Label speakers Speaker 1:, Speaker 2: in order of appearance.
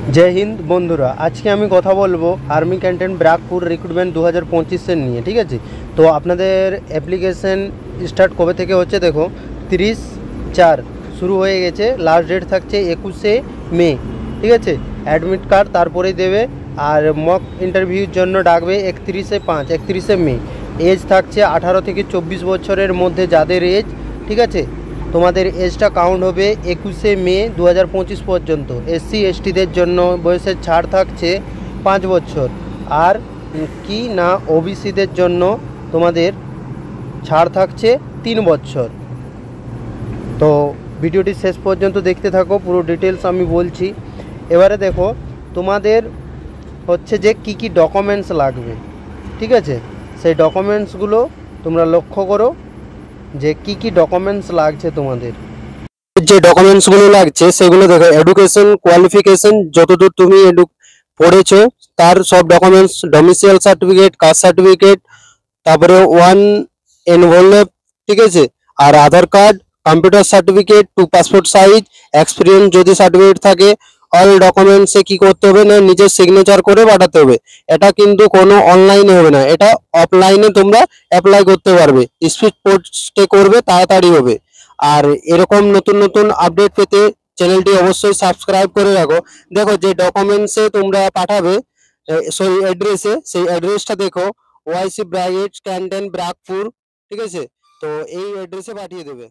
Speaker 1: जय हिंद बंधुरा आज के आमी कथा बोलबो आर्मी कैंटन ब्रैकपुर रिक्रुटमेंट 2025 নিয়ে ঠিক আছে। তো আপনাদের অ্যাপ্লিকেশন স্টার্ট কবে থেকে হচ্ছে দেখো 30/4 শুরু হয়ে গেছে। লাস্ট ডেট থাকছে 21শে মে ঠিক আছে। অ্যাডমিট কার্ড তারপরেই দেবে আর মক ইন্টারভিউর জন্য ডাকবে 31শে মে। এজ থাকছে 18 থেকে 24 বছরের মধ্যে যাদের এজ ঠিক আছে। তোমাদের এজটা কাউন্ট হবে 21শে মে 2025 পর্যন্ত। এসসি এসটিদের জন্য বয়সের ছাড় থাকছে 5 বছর আর কি না ওবিসিদের জন্য তোমাদের ছাড় থাকছে 3 বছর। তো ভিডিওটি শেষ পর্যন্ত দেখতে থাকো, পুরো ডিটেলস আমি বলছি। এবারে দেখো তোমাদের হচ্ছে যে কি ডকুমেন্টস লাগবে ঠিক আছে। সেই ডকুমেন্টসগুলো তোমরা লক্ষ্য করো যে কি ডকুমেন্টস লাগছে। তোমাদের যে ডকুমেন্টসগুলো লাগছে সেগুলো দেখো, এডুকেশন কোয়ালিফিকেশন যতদূর তুমি পড়েছো তার সব documents, domicile certificate, caste certificate, তারপরে ওয়ান এনভেলপ ঠিক আছে, আর Aadhaar card, computer certificate, 2 passport size, experience যদি সার্টিফিকেট থাকে। অল ডকুমেন্টসে কি করতে হবে না নিজের সিগনেচার করে পাঠাতে হবে। এটা কিন্তু কোনো অনলাইনে হবে না, এটা অফলাইনে তোমরা অ্যাপ্লাই করতে পারবে। স্পিড পোস্টে করবে, তাড়াতাড়ি হবে। আর এরকম নতুন নতুন আপডেট পেতে চ্যানেলটি অবশ্যই সাবস্ক্রাইব করে রাখো। দেখো যে ডকুমেন্টসে তোমরা পাঠাবে সেই অ্যাড্রেসে, সেই অ্যাড্রেসটা দেখো ওয়াইসি ব্রাইট ক্যান্টন ব্রাকপুর ঠিক আছে। তো এই অ্যাড্রেসে পাঠিয়ে দেবে।